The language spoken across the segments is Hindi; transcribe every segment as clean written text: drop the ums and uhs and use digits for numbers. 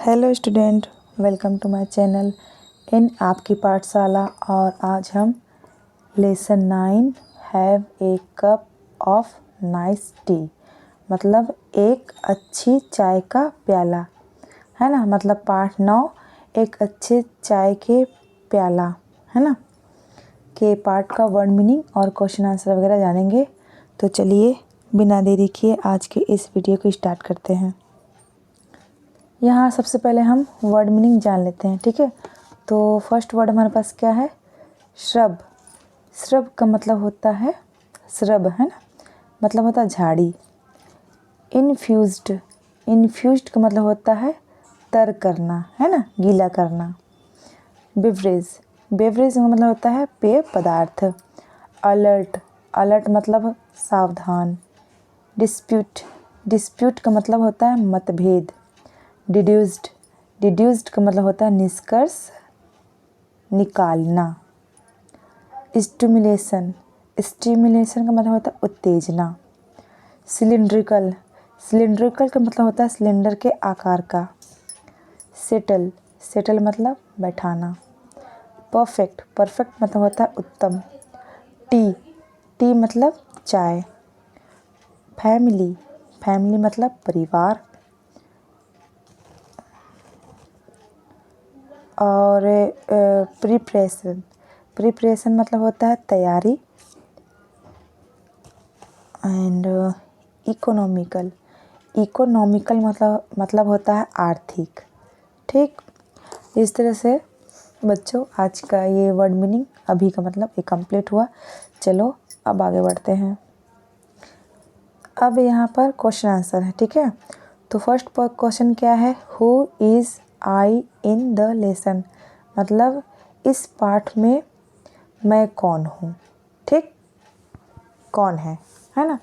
Hello student, welcome to my channel in आपकी पाठशाला। और आज हम lesson 9 have a cup of nice tea मतलब एक अच्छी चाय का प्याला है ना। मतलब पाठ 9 एक अच्छे चाय के प्याला है ना के पार्ट का वर्ड मीनिंग और क्वेश्चन आंसर वगैरह जानेंगे। तो चलिए बिना देरी किए आज के इस वीडियो को स्टार्ट करते हैं। यहाँ सबसे पहले हम वर्ड मीनिंग जान लेते हैं, ठीक है। तो फर्स्ट वर्ड हमारे पास क्या है? श्रब। श्रब का मतलब होता है श्रब, है ना, मतलब होता है झाड़ी। इन्फ्यूज्ड। इन्फ्यूज्ड का मतलब होता है तर करना, है ना, गीला करना। बेवरेज। बेवरेज का मतलब होता है पेय पदार्थ। अलर्ट। अलर्ट मतलब सावधान। डिस्प्यूट। डिस्प्यूट का मतलब होता है मतभेद। डिड्यूस्ड। डिड्यूस्ड का मतलब होता है निष्कर्ष निकालना। स्टिमुलेशन। स्टिमुलेशन का मतलब होता है उत्तेजना। सिलिंड्रिकल। सिलिंड्रिकल का मतलब होता है सिलेंडर के आकार का। सेटल। सेटल मतलब बैठाना। परफेक्ट। परफेक्ट मतलब होता है उत्तम। टी। टी मतलब चाय। फैमिली। फैमिली मतलब परिवार। और प्रिपरेशन। प्रिपरेशन मतलब होता है तैयारी। And economical. इकोनॉमिकल मतलब होता है आर्थिक। ठीक, इस तरह से बच्चों आज का ये वर्ड मीनिंग अभी का मतलब ये कंप्लीट हुआ। चलो अब आगे बढ़ते हैं। अब यहाँ पर क्वेश्चन आंसर है, ठीक है। तो फर्स्ट क्वेश्चन क्या है? Who is I in the lesson, मतलब इस पाठ में मैं कौन हूँ, ठीक, कौन है ना।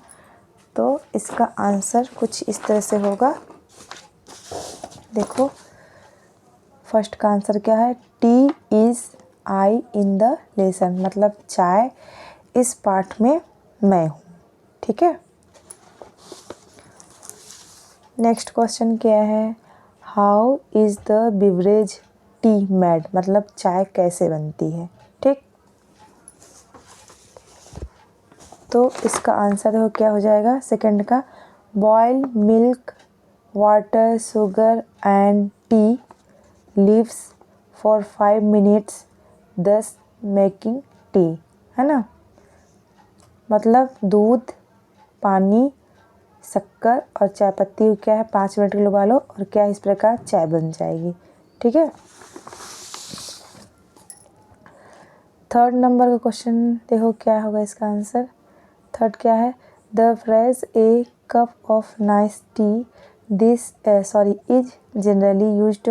तो इसका आंसर कुछ इस तरह से होगा। देखो फर्स्ट का आंसर क्या है? T is I in the lesson, मतलब चाय इस पाठ में मैं हूँ, ठीक है। नेक्स्ट क्वेश्चन क्या है? How is the beverage T made, मतलब चाय कैसे बनती है, ठीक। तो इसका आंसर देखो क्या हो जाएगा सेकंड का। Boil milk water sugar and tea leaves for 5 minutes thus making tea, है ना। मतलब दूध पानी शक्कर और चाय पत्ती क्या है 5 मिनट के लिए उबालो और क्या इस प्रकार चाय बन जाएगी, ठीक है। थर्ड नंबर का क्वेश्चन देखो क्या होगा इसका आंसर। थर्ड क्या है? The phrase A cup of nice T this is generally used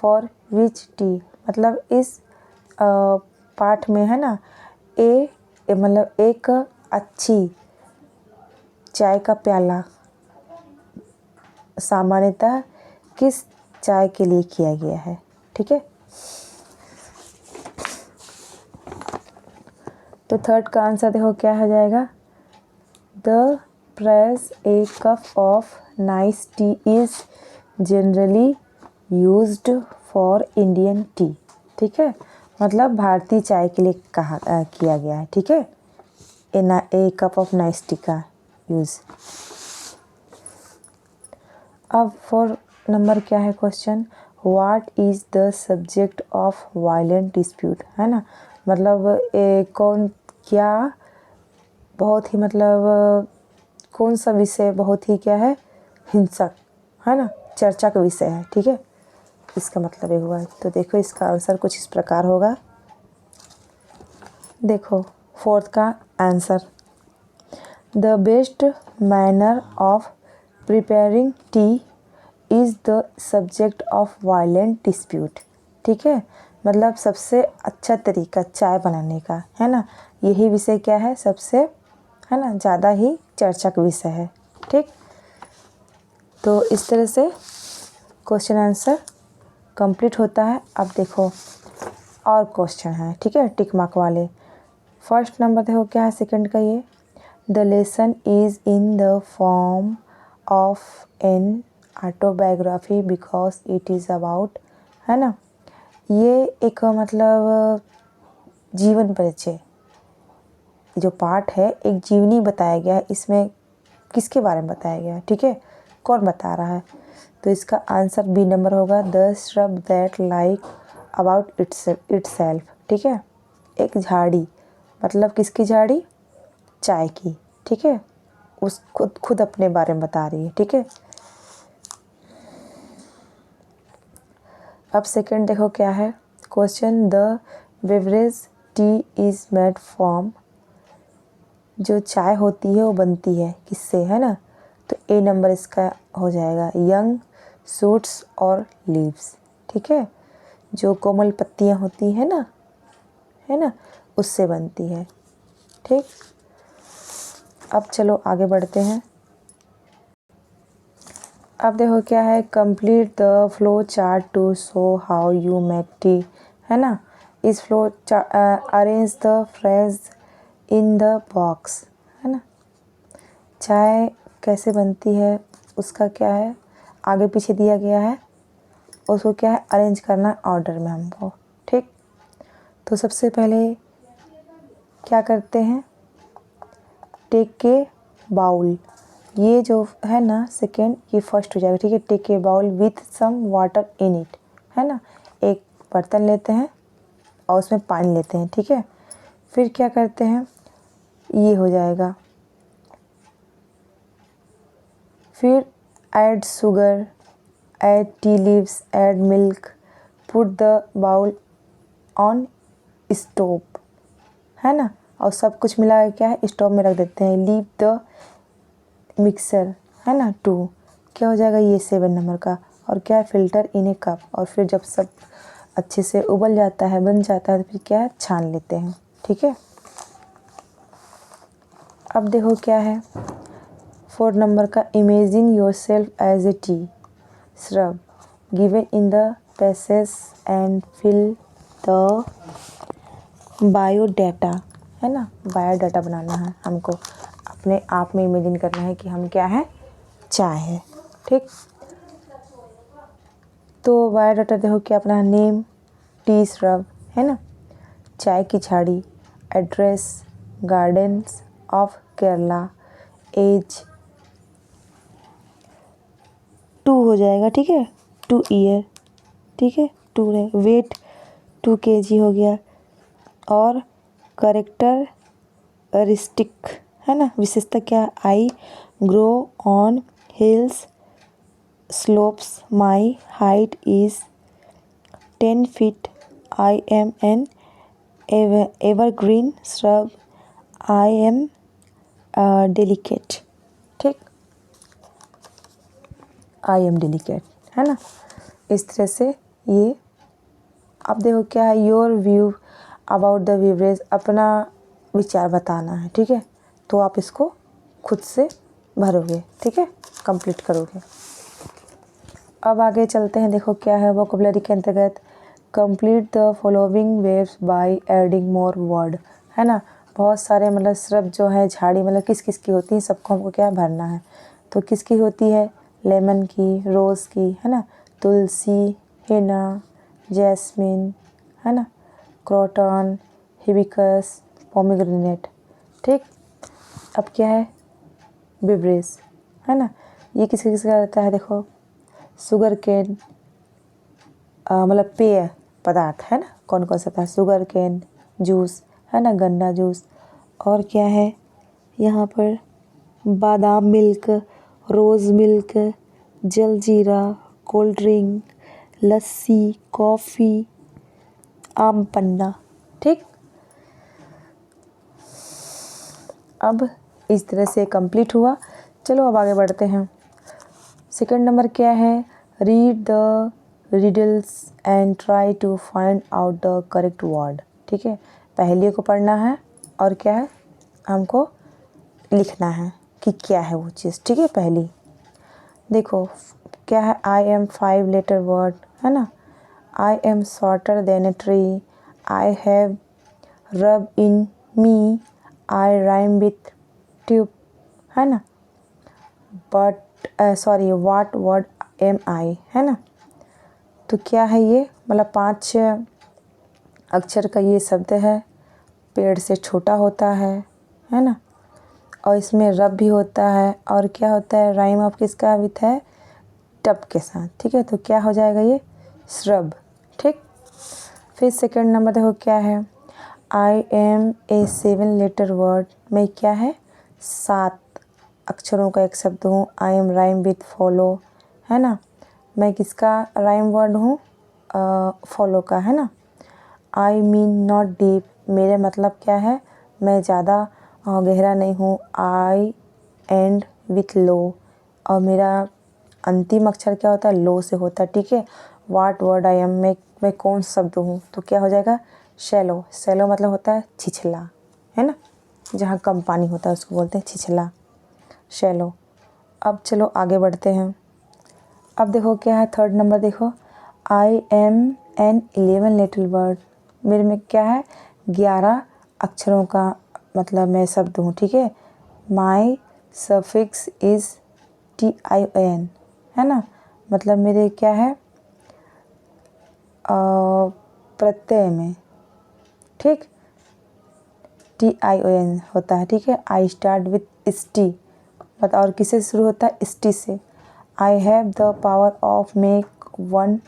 for which T, मतलब इस पाठ में है ना मतलब एक अच्छी चाय का प्याला सामान्यतः किस चाय के लिए किया गया है, ठीक है। तो थर्ड का आंसर देखो क्या हो जाएगा। The press A cup of nice T is generally used for Indian T, ठीक है, मतलब भारतीय चाय के लिए किया गया है, ठीक है। ए कप ऑफ नाइस टी का यूज़। अब 4 नंबर क्या है question? What is the subject of violent dispute, है ना, मतलब कौन क्या बहुत ही मतलब कौन सा विषय बहुत ही क्या है हिंसक, है ना, चर्चा का विषय है, ठीक है, इसका मतलब ये हुआ है। तो देखो इसका आंसर कुछ इस प्रकार होगा। देखो फोर्थ का answer, the best manner of preparing T is the subject of violent dispute, ठीक है, मतलब सबसे अच्छा तरीका चाय बनाने का, है ना, यही विषय क्या है सबसे, है ना, ज़्यादा ही चर्चा का विषय है, ठीक। तो इस तरह से क्वेश्चन आंसर कंप्लीट होता है। अब देखो और क्वेश्चन है, ठीक है, टिक मार्क वाले। फर्स्ट नंबर देखो क्या है सेकंड का ये। The lesson is in the form of an autobiography because it is about, है ना, ये एक मतलब जीवन परिचय, जो पार्ट है एक जीवनी बताया गया है, इसमें किसके बारे में बताया गया है, ठीक है, कौन बता रहा है। तो इसका आंसर बी नंबर होगा, the shrub that like about itself, ठीक है। एक झाड़ी मतलब किसकी झाड़ी, चाय की, ठीक है, उस खुद अपने बारे में बता रही है, ठीक है। अब सेकंड देखो क्या है question, the beverage T is made from, जो चाय होती है वो बनती है किससे, है ना, तो ए नंबर इसका हो जाएगा, यंग शूट्स और लीव्स, ठीक है, जो कोमल पत्तियां होती हैं ना, है ना, उससे बनती है, ठीक। अब चलो आगे बढ़ते हैं। अब देखो क्या है, complete the flow chart to show how you make tea, है ना, इस flow arrange the phrase in the box, है ना, चाय कैसे बनती है उसका क्या है, आगे पीछे दिया गया है, उसको क्या है अरेंज करना ऑर्डर में हमको, ठीक। तो सबसे पहले क्या करते हैं, टेक के बाउल, ये जो है ना सेकेंड, ये फर्स्ट हो जाएगा, ठीक है, take a bowl with some water in it, है ना, एक बर्तन लेते हैं और उसमें पानी लेते हैं, ठीक है। फिर क्या करते हैं, ये हो जाएगा, फिर add sugar, add tea leaves, add milk, put the bowl on stove, है ना, और सब कुछ मिला के क्या है स्टोव में रख देते हैं, लीव द मिक्सर, है ना, 2, क्या हो जाएगा ये 7 नंबर का, और क्या है फिल्टर इन ए कप, और फिर जब सब अच्छे से उबल जाता है बन जाता है तो फिर क्या है छान लेते हैं, ठीक है। अब देखो क्या है 4 नंबर का, imagine yourself as a tea shrub given in the passage and fill the biodata, है ना, बायोडाटा बनाना है हमको, अपने आप में इमेजिन करना है कि हम क्या है, चाय है, ठीक। तो बायोडाटा देखो क्या अपना नेम, टी श्रब, है ना, चाय की झाड़ी, address gardens of Kerala, as 2 हो जाएगा, ठीक है, 2 ईयर, ठीक है, 2 है, वेट 2 kg हो गया, और करेक्टर रिस्टिक, है ना, विशेषता क्या, I grow on hills slopes, my height is 10 feet, I am N evergreen shrub, I am delicate, ठीक, आई एम डेलिकेट, है ना, इस तरह से ये। अब देखो क्या है, your view about the beverage, अपना विचार बताना है, ठीक है, तो आप इसको खुद से भरोगे, ठीक है, कंप्लीट करोगे। अब आगे चलते हैं, देखो क्या है वोकैबुलरी के अंतर्गत, complete the following waves by adding more word, है ना, बहुत सारे मतलब श्रब जो है झाड़ी मतलब किस किस की होती है, सबको हमको क्या भरना है, तो किसकी होती है, लेमन की, रोज़ की, है ना, तुलसी, हिना, जैस्मिन, है ना, क्रोटन, हिबिस्कस, पोमीग्रेनेट, ठीक। अब क्या है बेवरेज, है ना, ये किस किस का रहता है, देखो शुगर केन, मतलब पेय पदार्थ, है ना, कौन कौन सा था, शुगर केन जूस, है ना, गन्ना जूस, और क्या है यहाँ पर बादाम मिल्क, रोज़ मिल्क, जलजीरा, कोल्ड ड्रिंक, लस्सी, कॉफ़ी, आम पन्ना, ठीक। अब इस तरह से कंप्लीट हुआ। चलो अब आगे बढ़ते हैं। सेकंड नंबर क्या है, read the riddles and try to find out the correct word, ठीक है, पहेली को पढ़ना है और क्या है हमको लिखना है कि क्या है वो चीज़, ठीक है। पहली देखो क्या है, आई एम 5 लेटर वर्ड, है ना, I am shorter than a tree, I have रब इन मी, आई राइम विथ ट्यूब, है ना, but sorry what word MI, है ना। तो क्या है ये, मतलब 5 अक्षर का ये शब्द है, पेड़ से छोटा होता है ना। और इसमें रब भी होता है, और क्या होता है, राइम ऑफ किसका विथ है, टब के साथ, ठीक है। तो क्या हो जाएगा ये, श्रब, ठीक। फिर सेकंड नंबर देखो क्या है, I am a 7 letter word, मैं क्या है, 7 अक्षरों का एक शब्द हूँ। I am rhyme with follow, है ना, मैं किसका राइम वर्ड हूँ, फॉलो का, है ना। आई मीन नॉट डीप, मेरे मतलब क्या है, मैं ज़्यादा गहरा नहीं हूँ। आई एंड विथ लो, और मेरा अंतिम अक्षर क्या होता है, लो से होता है, ठीक है। वाट वर्ड आई एम, मैं कौन शब्द हूँ, तो क्या हो जाएगा, शैलो। शैलो मतलब होता है छिछला, है ना, जहाँ कम पानी होता है उसको बोलते हैं छिछला, शैलो। अब चलो आगे बढ़ते हैं। अब देखो क्या है, थर्ड नंबर देखो, I am an 11 letter word, मेरे में क्या है, 11 अक्षरों का मतलब मैं शब्द हूँ, ठीक है। माई सफिक्स इज़ TION, है ना, मतलब मेरे क्या है, प्रत्यय में, ठीक, TION होता है, ठीक है। आई स्टार्ट विथ ST, मतलब और किससे शुरू होता है, ST से। I have the power of make one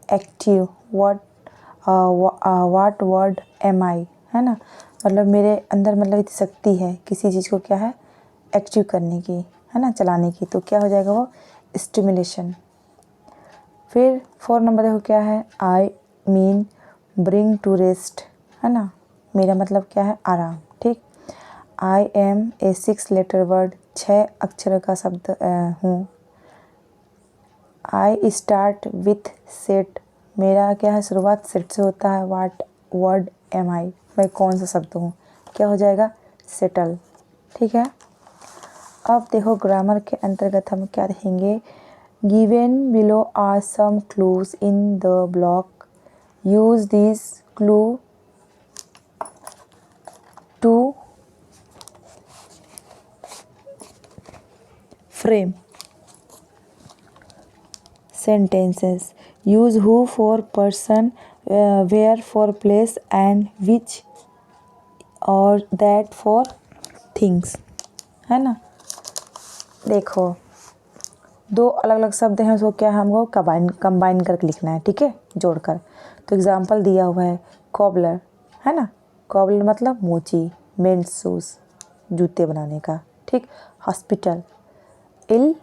active, what word am I, है ना, मतलब मेरे अंदर मतलब इतनी शक्ति है किसी चीज़ को क्या है, एक्टिव करने की, है ना, चलाने की। तो क्या हो जाएगा वो, स्टिमुलेशन। फिर 4 नंबर देखो क्या है, I mean bring to rest, है ना, मेरा मतलब क्या है, आराम, ठीक। I am a 6 letter word, 6 अक्षर का शब्द हूँ। आई स्टार्ट विथ सेट, मेरा क्या है, शुरुआत सेट से होता है। वाट वर्ड एम आई, मैं कौन सा शब्द हूँ, क्या हो जाएगा, सेटल, ठीक है। अब देखो ग्रामर के अंतर्गत हम क्या देखेंगे, given below are some clues in the block, use this clue to frame sentences. Use who for person, where for place, and which और that for things, है ना। देखो 2 अलग अलग शब्द हैं, उसको क्या हमको कंबाइन करके लिखना है, ठीक है, जोड़कर। तो एग्जाम्पल दिया हुआ है, कॉबलर, है ना, कॉबलर मतलब मोची, मेंस शूज़, जूते बनाने का, ठीक। Hospital, ill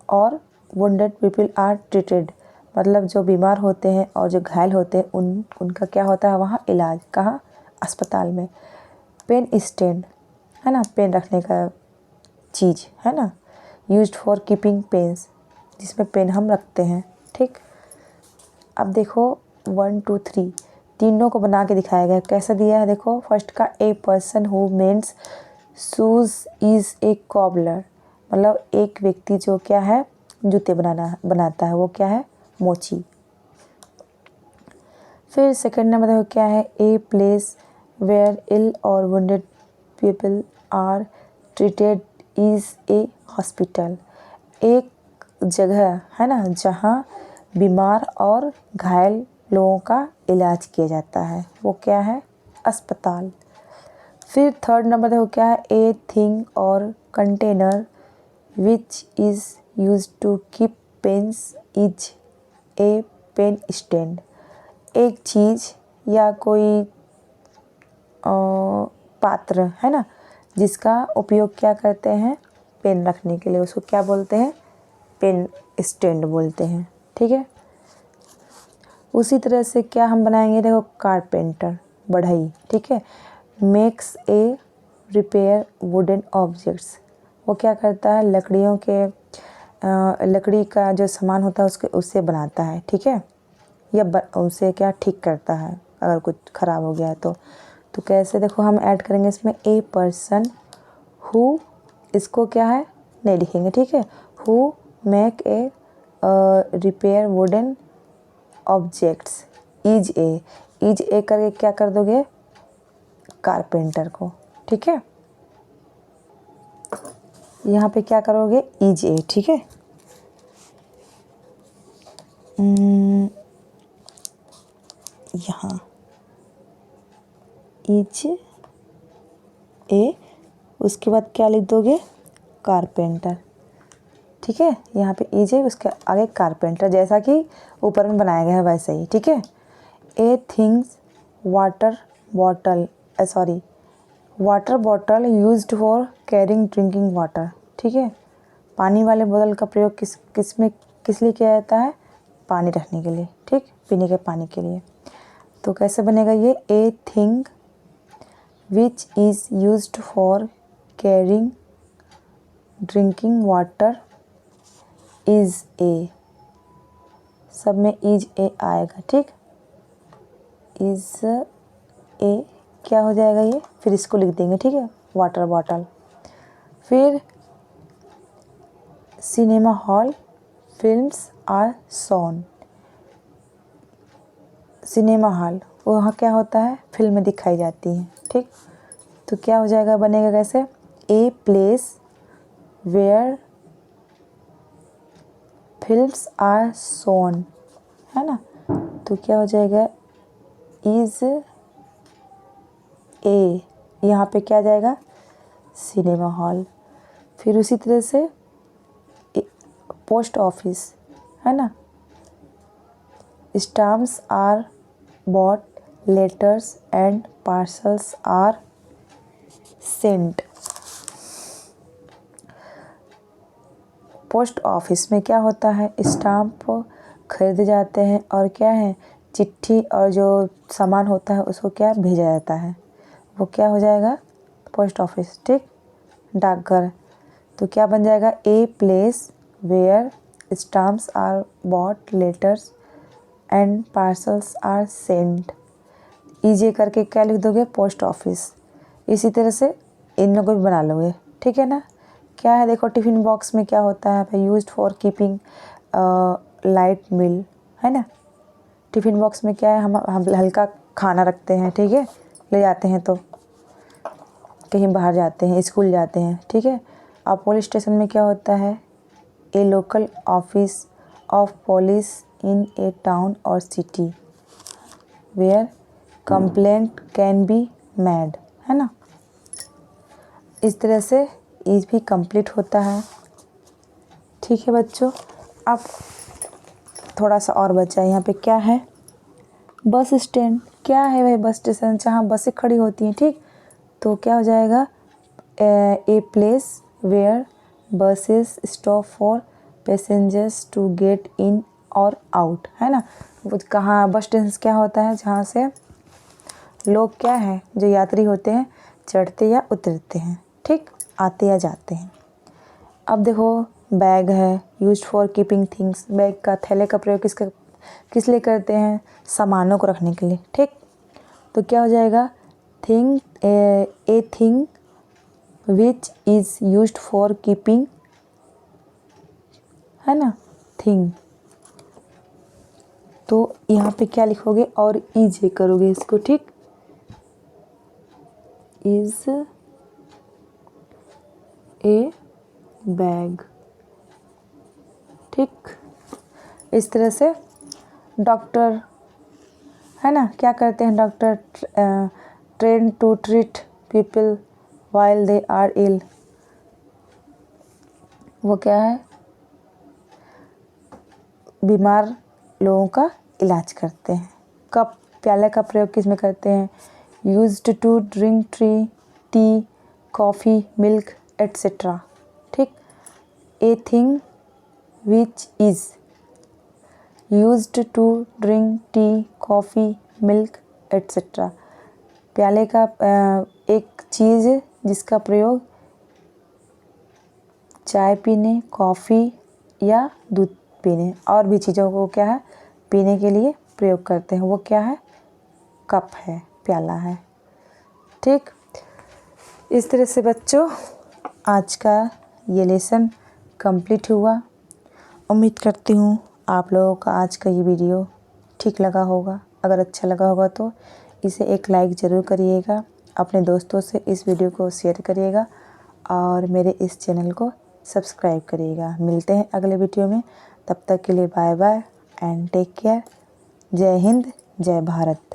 or wounded people are treated, मतलब जो बीमार होते हैं और जो घायल होते हैं उनका क्या होता है वहाँ इलाज, कहाँ, अस्पताल में। पेन स्टैंड, है ना, पेन रखने का चीज़, है ना। यूज्ड फॉर कीपिंग पेन्स, जिसमें पेन हम रखते हैं, ठीक। अब देखो 1 2 3 तीनों को बना के दिखाया गया, कैसा दिया है, देखो फर्स्ट का, a person who mends shoes is a cobbler, मतलब एक व्यक्ति जो क्या है, जूते बनाता है, वो क्या है, मोची। फिर सेकंड नंबर देखो क्या है, ए place where ill or wounded people are treated is a hospital, एक जगह, है ना, जहाँ बीमार और घायल लोगों का इलाज किया जाता है, वो क्या है, अस्पताल। फिर थर्ड नंबर देखो क्या है, a thing or container which is use to keep pens is a pen stand, एक चीज़ या कोई पात्र, है ना, जिसका उपयोग क्या करते हैं, पेन रखने के लिए, उसको क्या बोलते हैं, पेन स्टैंड बोलते हैं, ठीक है। उसी तरह से क्या हम बनाएंगे, देखो कारपेंटर, बढ़ई, ठीक है। Makes a repair wooden objects, वो क्या करता है, लकड़ियों के लकड़ी का जो सामान होता है उससे बनाता है, ठीक है, या उसे क्या ठीक करता है अगर कुछ ख़राब हो गया है तो कैसे, देखो हम ऐड करेंगे इसमें ए पर्सन हु, इसको क्या है, नहीं लिखेंगे, ठीक है। Who make a repair wooden objects, is a करके क्या कर दोगे, कारपेंटर को, ठीक है। यहाँ पे क्या करोगे, इज ए, ठीक है। यहाँ इज ए, उसके बाद क्या लिख दोगे, कारपेंटर। ठीक है, यहाँ पे इज है, उसके आगे कारपेंटर, जैसा कि ऊपर में बनाया गया है वैसे ही। ठीक है, a things water bottle, water bottle used for carrying drinking water. ठीक है, पानी वाले बोतल का प्रयोग किस लिए किया जाता है, पानी रखने के लिए। ठीक, पीने के पानी के लिए। तो कैसे बनेगा ये, ए thing which is used for carrying drinking water is a, सब में इज ए आएगा। ठीक, इज़ ए क्या हो जाएगा ये, फिर इसको लिख देंगे। ठीक है, वाटर बॉटल। फिर cinema hall films are shown, cinema hall वहाँ क्या होता है, फिल्में दिखाई जाती हैं। ठीक, तो क्या हो जाएगा, बनेगा कैसे, a place where films are shown, है ना। तो क्या हो जाएगा, इज ए, यहाँ पे क्या जाएगा, सिनेमा हॉल। फिर उसी तरह से पोस्ट ऑफिस, है ना, stamps are bought, letters and parcels are sent. Post office में क्या होता है, स्टाम्प खरीदे जाते हैं और क्या है, चिट्ठी और जो सामान होता है उसको क्या भेजा जाता है, वो क्या हो जाएगा, पोस्ट ऑफिस। ठीक, डाकघर। तो क्या बन जाएगा, a place where stamps are bought, letters and parcels are sent. ईजे करके क्या लिख दोगे, पोस्ट ऑफिस। इसी तरह से इन लोगों को भी बना लोगे। ठीक है ना। क्या है, देखो टिफ़िन बॉक्स में क्या होता है, यूज्ड फॉर कीपिंग लाइट मील, है ना। टिफ़िन बॉक्स में क्या है, हम हल्का खाना रखते हैं। ठीक है, ले जाते हैं तो कहीं बाहर जाते हैं, स्कूल जाते हैं। ठीक है, और पुलिस स्टेशन में क्या होता है, a local office of police in a town और city where complaint can be made, है ना। इस तरह से इज भी कंप्लीट होता है। ठीक है बच्चों, अब थोड़ा सा और बचा है। यहाँ पे क्या है, बस स्टैंड। क्या है भाई, बस स्टेशन जहाँ बसें खड़ी होती हैं। ठीक, तो क्या हो जाएगा, a place where buses stop for passengers to get in or out, है ना। वो कहाँ, बस स्टेशन क्या होता है, जहाँ से लोग क्या है, जो यात्री होते हैं, चढ़ते या उतरते हैं। ठीक, आते या जाते हैं। अब देखो बैग है, used for keeping things. Bag का, थैले का प्रयोग किस लिए करते हैं, सामानों को रखने के लिए। ठीक, तो क्या हो जाएगा, thing, A thing which is used for keeping, है ना, थिंग। तो यहाँ पे क्या लिखोगे, और इज करोगे इसको। ठीक, इज ए बैग। ठीक, इस तरह से डॉक्टर, है ना, क्या करते हैं doctor, train to treat people while they are ill. वो क्या है, बीमार लोगों का इलाज करते हैं। कप, प्याले का प्रयोग किस में करते हैं, used to drink tea, coffee, milk etcetera. ठीक, a thing which is used to drink tea, coffee, milk etcetera. प्याले का एक चीज़ जिसका प्रयोग चाय पीने, कॉफ़ी या दूध पीने और भी चीज़ों को क्या है, पीने के लिए प्रयोग करते हैं। वो क्या है, कप है, प्याला है। ठीक, इस तरह से बच्चों आज का ये लेसन कंप्लीट हुआ। उम्मीद करती हूँ आप लोगों का आज का ये वीडियो ठीक लगा होगा। अगर अच्छा लगा होगा तो इसे एक लाइक ज़रूर करिएगा, अपने दोस्तों से इस वीडियो को शेयर करिएगा और मेरे इस चैनल को सब्सक्राइब करिएगा। मिलते हैं अगले वीडियो में, तब तक के लिए bye bye. and take care. जय हिंद, जय भारत।